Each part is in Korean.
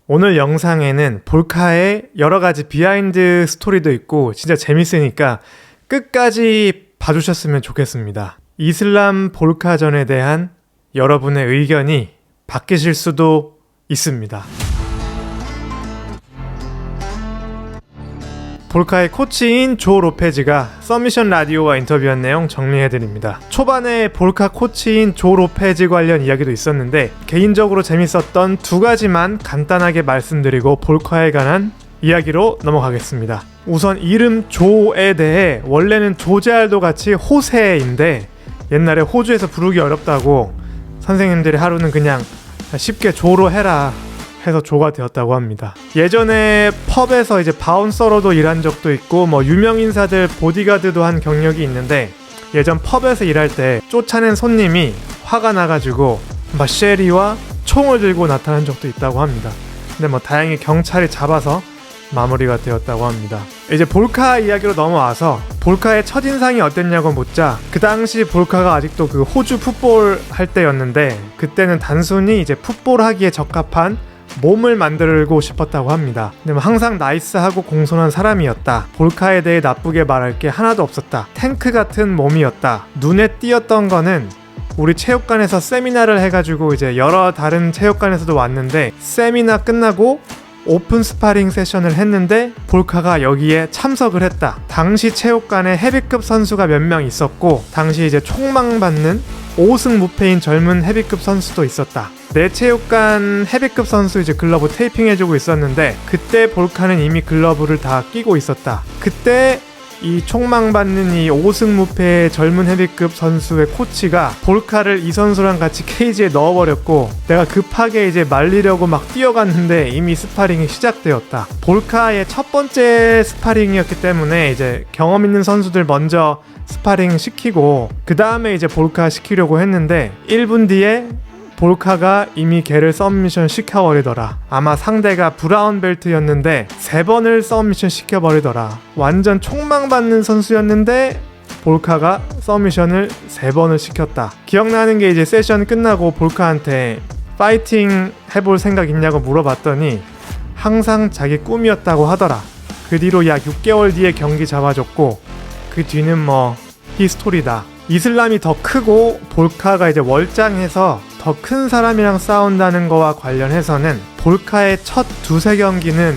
오늘 영상에는 볼카의 여러가지 비하인드 스토리도 있고 진짜 재밌으니까 끝까지 봐주셨으면 좋겠습니다. 이슬람 볼카전에 대한 여러분의 의견이 바뀌실 수도 있습니다. 볼카의 코치인 조 로페즈가 서미션 라디오와 인터뷰한 내용 정리해드립니다. 초반에 볼카 코치인 조 로페즈 관련 이야기도 있었는데 개인적으로 재밌었던 두 가지만 간단하게 말씀드리고 볼카에 관한 이야기로 넘어가겠습니다. 우선 이름 조에 대해 원래는 조제알도 같이 호세인데 옛날에 호주에서 부르기 어렵다고 선생님들이 하루는 그냥 쉽게 조로 해라 해서 조가 되었다고 합니다. 예전에 펍에서 이제 바운서로도 일한 적도 있고 유명 인사들 보디가드도 한 경력이 있는데 예전 펍에서 일할 때 쫓아낸 손님이 화가 나가지고 쉐리와 총을 들고 나타난 적도 있다고 합니다. 근데 다행히 경찰이 잡아서 마무리가 되었다고 합니다. 이제 볼카 이야기로 넘어와서 볼카의 첫인상이 어땠냐고 묻자 그 당시 볼카가 아직도 그 호주 풋볼 할 때였는데 그때는 단순히 이제 풋볼 하기에 적합한 몸을 만들고 싶었다고 합니다. 근데 항상 나이스하고 공손한 사람이었다. 볼카에 대해 나쁘게 말할 게 하나도 없었다. 탱크 같은 몸이었다. 눈에 띄었던 거는 우리 체육관에서 세미나를 해가지고 이제 여러 다른 체육관에서도 왔는데 세미나 끝나고 오픈 스파링 세션을 했는데 볼카가 여기에 참석을 했다. 당시 체육관에 헤비급 선수가 몇 명 있었고 당시 이제 총망받는 5승 무패인 젊은 헤비급 선수도 있었다. 내 체육관 헤비급 선수 이제 글러브 테이핑 해주고 있었는데 그때 볼카는 이미 글러브를 다 끼고 있었다. 그때 이 총망받는 이 5승 무패의 젊은 헤비급 선수의 코치가 볼카를 이 선수랑 같이 케이지에 넣어버렸고 내가 급하게 이제 말리려고 막 뛰어갔는데 이미 스파링이 시작되었다. 볼카의 첫 번째 스파링이었기 때문에 이제 경험 있는 선수들 먼저 스파링 시키고 그 다음에 이제 볼카 시키려고 했는데 1분 뒤에 볼카가 이미 걔를 서브미션 시켜버리더라. 아마 상대가 브라운 벨트였는데 3번을 서브미션 시켜버리더라. 완전 총망받는 선수였는데 볼카가 서브미션을 3번을 시켰다. 기억나는 게 이제 세션 끝나고 볼카한테 파이팅 해볼 생각 있냐고 물어봤더니 항상 자기 꿈이었다고 하더라. 그 뒤로 약 6개월 뒤에 경기 잡아줬고 그 뒤는 히스토리다. 이슬람이 더 크고 볼카가 이제 월장해서 더 큰 사람이랑 싸운다는 거와 관련해서는 볼카의 첫 2-3경기는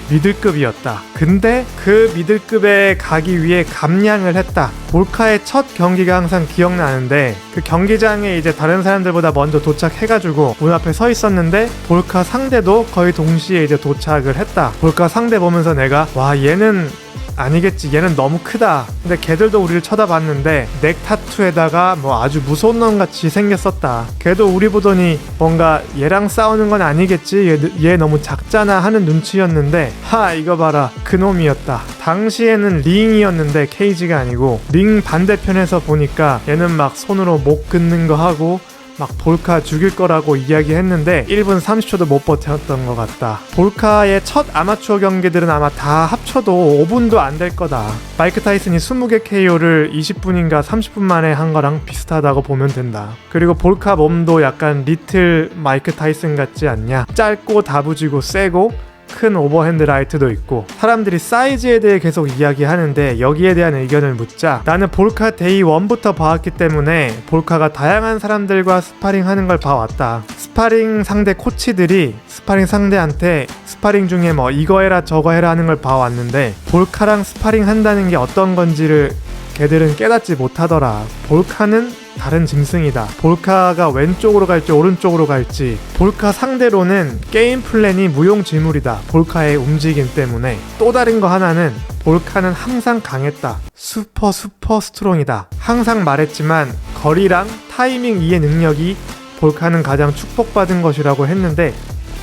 미들급이었다. 근데 그 미들급에 가기 위해 감량을 했다. 볼카의 첫 경기가 항상 기억나는데 그 경기장에 이제 다른 사람들보다 먼저 도착해가지고 문 앞에 서 있었는데 볼카 상대도 거의 동시에 이제 도착을 했다. 볼카 상대 보면서 내가 와 얘는 아니겠지 얘는 너무 크다. 근데 걔들도 우리를 쳐다봤는데 넥 타투에다가 아주 무서운 놈 같이 생겼었다. 걔도 우리 보더니 뭔가 얘랑 싸우는 건 아니겠지 얘 너무 작잖아 하는 눈치였는데 이거 봐라 그놈이었다. 당시에는 링이었는데 케이지가 아니고 링 반대편에서 보니까 얘는 막 손으로 목 긋는 거 하고 막 볼카 죽일 거라고 이야기했는데 1분 30초도 못 버텼던 것 같다. 볼카의 첫 아마추어 경기들은 아마 다 합쳐도 5분도 안 될 거다. 마이크 타이슨이 20개 KO를 20분인가 30분 만에 한 거랑 비슷하다고 보면 된다. 그리고 볼카 몸도 약간 리틀 마이크 타이슨 같지 않냐? 짧고 다부지고 세고 큰 오버핸드 라이트도 있고 사람들이 사이즈에 대해 계속 이야기하는데 여기에 대한 의견을 묻자 나는 볼카 데이 1부터 봐왔기 때문에 볼카가 다양한 사람들과 스파링 하는 걸 봐왔다. 스파링 상대 코치들이 스파링 상대한테 스파링 중에 이거 해라 저거 해라 하는 걸 봐왔는데 볼카랑 스파링 한다는 게 어떤 건지를 걔들은 깨닫지 못하더라. 볼카는 다른 짐승이다. 볼카가 왼쪽으로 갈지 오른쪽으로 갈지 볼카 상대로는 게임 플랜이 무용지물이다. 볼카의 움직임 때문에. 또 다른 거 하나는 볼카는 항상 강했다. 슈퍼 스트롱이다. 항상 말했지만 거리랑 타이밍 이해 능력이 볼카는 가장 축복받은 것이라고 했는데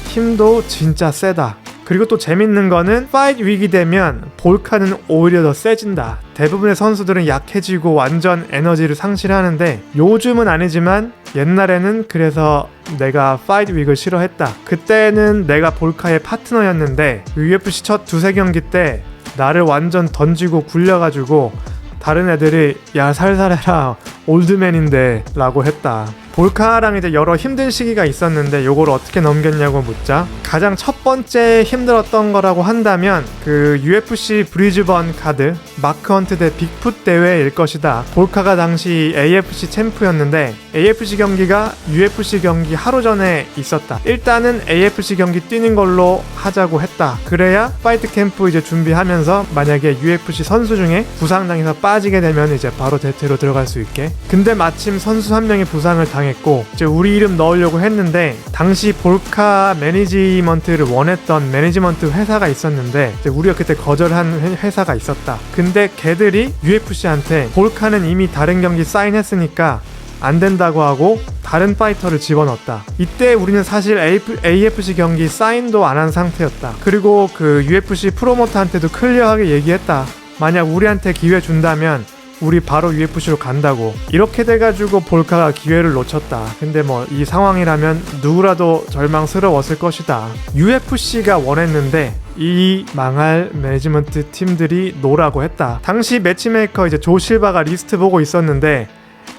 힘도 진짜 세다. 그리고 또 재밌는 거는 파이트 위기 되면 볼카는 오히려 더 세진다. 대부분의 선수들은 약해지고 완전 에너지를 상실하는데 요즘은 아니지만 옛날에는 그래서 내가 파이트 위기를 싫어했다. 그때는 내가 볼카의 파트너였는데 UFC 첫 2-3경기 때 나를 완전 던지고 굴려가지고 다른 애들이 야 살살해라 올드맨인데 라고 했다. 볼카랑 이제 여러 힘든 시기가 있었는데 요걸 어떻게 넘겼냐고 묻자, 가장 첫 번째 힘들었던 거라고 한다면 그 UFC 브리즈번 카드 마크 헌트 대 빅풋 대회일 것이다. 볼카가 당시 AFC 챔프였는데 AFC 경기가 UFC 경기 하루 전에 있었다. 일단은 AFC 경기 뛰는 걸로 하자고 했다. 그래야 파이트 캠프 이제 준비하면서 만약에 UFC 선수 중에 부상당해서 빠지게 되면 이제 바로 대퇴로 들어갈 수 있게. 근데 마침 선수 한 명이 부상을 당했고 이제 우리 이름 넣으려고 했는데 당시 볼카 매니지먼트를 원했던 매니지먼트 회사가 있었는데 이제 우리가 그때 거절한 회사가 있었다. 근데 걔들이 UFC한테 볼카는 이미 다른 경기 사인했으니까 안 된다고 하고 다른 파이터를 집어넣었다. 이때 우리는 사실 AFC 경기 사인도 안 한 상태였다. 그리고 그 UFC 프로모터한테도 클리어하게 얘기했다. 만약 우리한테 기회 준다면 우리 바로 UFC로 간다고. 이렇게 돼가지고 볼카가 기회를 놓쳤다. 근데 뭐 이 상황이라면 누구라도 절망스러웠을 것이다. UFC가 원했는데 이 망할 매니지먼트 팀들이 노라고 했다. 당시 매치메이커 이제 조 실바가 리스트 보고 있었는데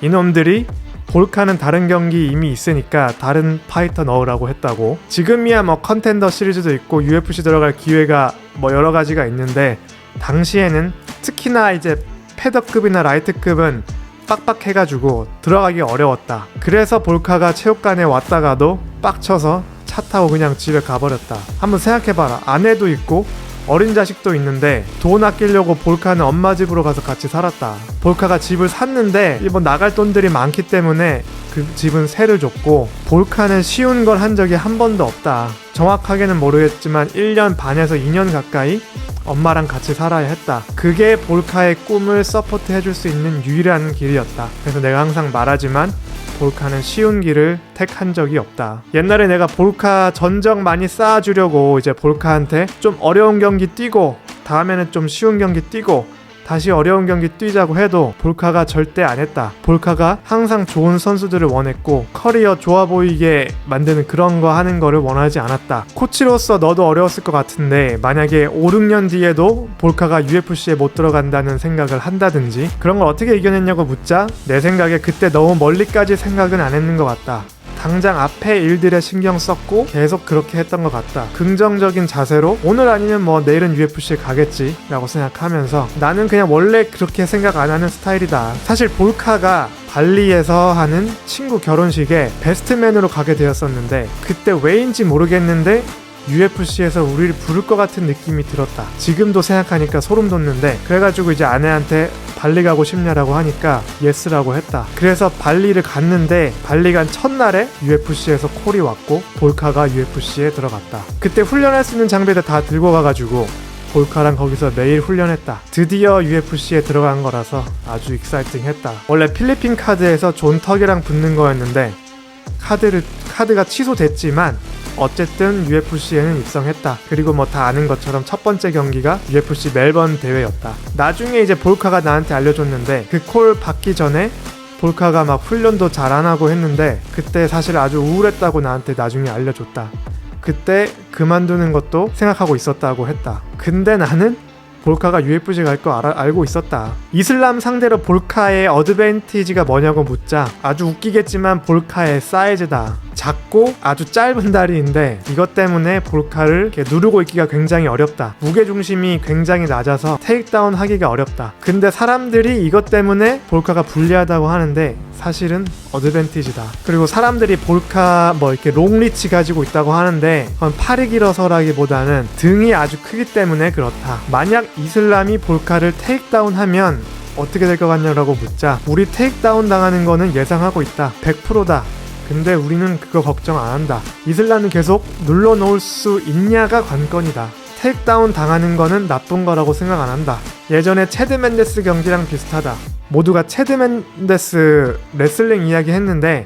이놈들이 볼카는 다른 경기 이미 있으니까 다른 파이터 넣으라고 했다고. 지금이야 뭐 컨텐더 시리즈도 있고 UFC 들어갈 기회가 뭐 여러 가지가 있는데 당시에는 특히나 이제 패더급이나 라이트급은 빡빡해가지고 들어가기 어려웠다. 그래서 볼카가 체육관에 왔다가도 빡쳐서 차 타고 그냥 집에 가버렸다. 한번 생각해봐라. 아내도 있고 어린 자식도 있는데 돈 아끼려고 볼카는 엄마 집으로 가서 같이 살았다. 볼카가 집을 샀는데 일본 나갈 돈들이 많기 때문에 그 집은 세를 줬고, 볼카는 쉬운 걸 한 적이 한 번도 없다. 정확하게는 모르겠지만 1년 반에서 2년 가까이 엄마랑 같이 살아야 했다. 그게 볼카의 꿈을 서포트 해줄 수 있는 유일한 길이었다. 그래서 내가 항상 말하지만 볼카는 쉬운 길을 택한 적이 없다. 옛날에 내가 볼카 전적 많이 쌓아주려고 이제 볼카한테 좀 어려운 경기 뛰고 다음에는 좀 쉬운 경기 뛰고 다시 어려운 경기 뛰자고 해도 볼카가 절대 안 했다. 볼카가 항상 좋은 선수들을 원했고 커리어 좋아 보이게 만드는 그런 거 하는 거를 원하지 않았다. 코치로서 너도 어려웠을 것 같은데 만약에 5, 6년 뒤에도 볼카가 UFC에 못 들어간다는 생각을 한다든지 그런 걸 어떻게 이겨냈냐고 묻자, 내 생각에 그때 너무 멀리까지 생각은 안 했는 것 같다. 당장 앞에 일들에 신경 썼고 계속 그렇게 했던 것 같다. 긍정적인 자세로 오늘 아니면 뭐 내일은 UFC에 가겠지 라고 생각하면서 나는 그냥 원래 그렇게 생각 안 하는 스타일이다. 사실 볼카가 발리에서 하는 친구 결혼식에 베스트맨으로 가게 되었었는데 그때 왜인지 모르겠는데 UFC에서 우리를 부를 것 같은 느낌이 들었다. 지금도 생각하니까 소름 돋는데, 그래가지고 이제 아내한테 발리 가고 싶냐라고 하니까 예스라고 했다. 그래서 발리를 갔는데 발리 간 첫날에 UFC에서 콜이 왔고 볼카가 UFC에 들어갔다. 그때 훈련할 수 있는 장비들 다 들고 가가지고 볼카랑 거기서 매일 훈련했다. 드디어 UFC에 들어간 거라서 아주 익사이팅했다. 원래 필리핀 카드에서 존 턱이랑 붙는 거였는데 카드가 취소됐지만 어쨌든 UFC에는 입성했다. 그리고 뭐 다 아는 것처럼 첫 번째 경기가 UFC 멜번 대회였다. 나중에 이제 볼카가 나한테 알려줬는데 그 콜 받기 전에 볼카가 막 훈련도 잘 안 하고 했는데 그때 사실 아주 우울했다고 나한테 나중에 알려줬다. 그때 그만두는 것도 생각하고 있었다고 했다. 근데 나는 볼카가 UFC 갈 거 알고 있었다. 이슬람 상대로 볼카의 어드밴티지가 뭐냐고 묻자, 아주 웃기겠지만 볼카의 사이즈다. 작고 아주 짧은 다리인데 이것 때문에 볼카를 이렇게 누르고 있기가 굉장히 어렵다. 무게중심이 굉장히 낮아서 테이크다운 하기가 어렵다. 근데 사람들이 이것 때문에 볼카가 불리하다고 하는데 사실은 어드밴티지다. 그리고 사람들이 볼카 뭐 이렇게 롱리치 가지고 있다고 하는데 그건 팔이 길어서라기보다는 등이 아주 크기 때문에 그렇다. 만약 이슬람이 볼카를 테이크다운 하면 어떻게 될 것 같냐고 묻자, 우리 테이크다운 당하는 거는 예상하고 있다. 100%다. 근데 우리는 그거 걱정 안 한다. 이슬람은 계속 눌러놓을 수 있냐가 관건이다. 테이크다운 당하는 거는 나쁜 거라고 생각 안 한다. 예전에 체드 맨데스 경기랑 비슷하다. 모두가 체드 맨데스 레슬링 이야기 했는데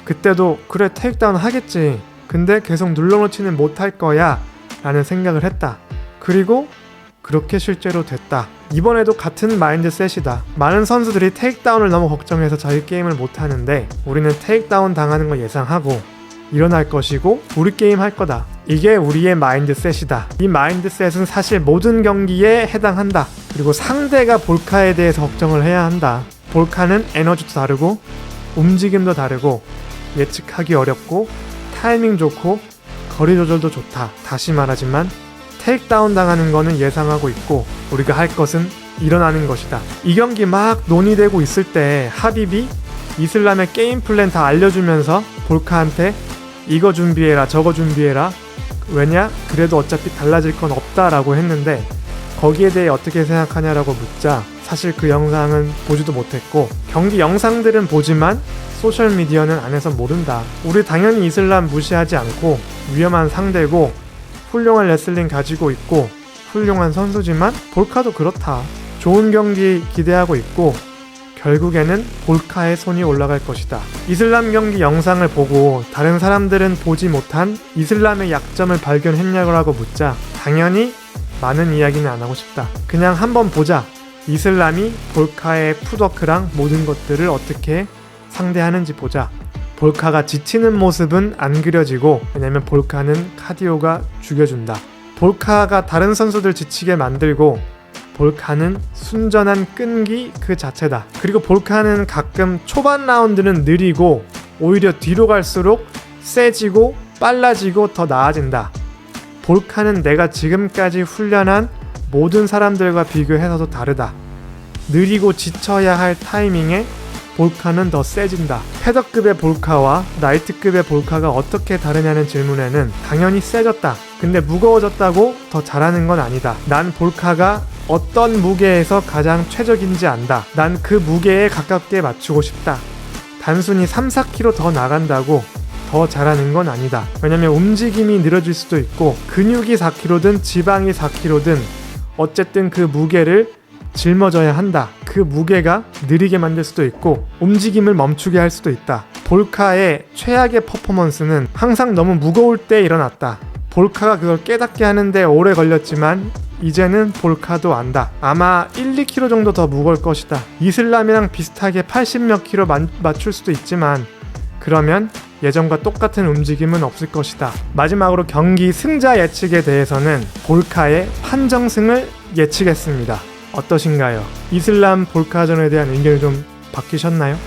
그때도 그래 테이크다운 하겠지. 근데 계속 눌러놓지는 못할 거야 라는 생각을 했다. 그리고 그렇게 실제로 됐다. 이번에도 같은 마인드셋이다. 많은 선수들이 테이크다운을 너무 걱정해서 자기 게임을 못하는데 우리는 테이크다운 당하는 거 예상하고 일어날 것이고 우리 게임 할 거다. 이게 우리의 마인드셋이다. 이 마인드셋은 사실 모든 경기에 해당한다. 그리고 상대가 볼카에 대해서 걱정을 해야 한다. 볼카는 에너지도 다르고 움직임도 다르고 예측하기 어렵고 타이밍 좋고 거리 조절도 좋다. 다시 말하지만 테이크다운 당하는 거는 예상하고 있고 우리가 할 것은 일어나는 것이다. 이 경기 막 논의되고 있을 때 하빕이 이슬람의 게임 플랜 다 알려주면서 볼카한테 이거 준비해라 저거 준비해라, 왜냐? 그래도 어차피 달라질 건 없다라고 했는데 거기에 대해 어떻게 생각하냐라고 묻자 사실 그 영상은 보지도 못했고 경기 영상들은 보지만 소셜미디어는 안 해서 모른다. 우리 당연히 이슬람 무시하지 않고 위험한 상대고 훌륭한 레슬링 가지고 있고 훌륭한 선수지만 볼카도 그렇다. 좋은 경기 기대하고 있고 결국에는 볼카의 손이 올라갈 것이다. 이슬람 경기 영상을 보고 다른 사람들은 보지 못한 이슬람의 약점을 발견했냐고 묻자 당연히 많은 이야기는 안 하고 싶다. 그냥 한번 보자. 이슬람이 볼카의 풋워크랑 모든 것들을 어떻게 상대하는지 보자. 볼카가 지치는 모습은 안 그려지고, 왜냐면 볼카는 카디오가 죽여준다. 볼카가 다른 선수들 지치게 만들고 볼카는 순전한 끈기 그 자체다. 그리고 볼카는 가끔 초반 라운드는 느리고 오히려 뒤로 갈수록 세지고 빨라지고 더 나아진다. 볼카는 내가 지금까지 훈련한 모든 사람들과 비교해서도 다르다. 느리고 지쳐야 할 타이밍에 볼카는 더 세진다. 패더급의 볼카와 나이트급의 볼카가 어떻게 다르냐는 질문에는 당연히 세졌다. 근데 무거워졌다고 더 잘하는 건 아니다. 난 볼카가 어떤 무게에서 가장 최적인지 안다. 난 그 무게에 가깝게 맞추고 싶다. 단순히 3-4kg 더 나간다고 더 잘하는 건 아니다. 왜냐면 움직임이 늘어질 수도 있고 근육이 4kg든 지방이 4kg든 어쨌든 그 무게를 짊어져야 한다. 그 무게가 느리게 만들 수도 있고 움직임을 멈추게 할 수도 있다. 볼카의 최악의 퍼포먼스는 항상 너무 무거울 때 일어났다. 볼카가 그걸 깨닫게 하는데 오래 걸렸지만 이제는 볼카도 안다. 아마 1-2kg 정도 더 무거울 것이다. 이슬람이랑 비슷하게 80몇 킬로 맞출 수도 있지만 그러면 예전과 똑같은 움직임은 없을 것이다. 마지막으로 경기 승자 예측에 대해서는 볼카의 판정승을 예측했습니다. 어떠신가요? 이슬람 볼카전에 대한 의견이 좀 바뀌셨나요?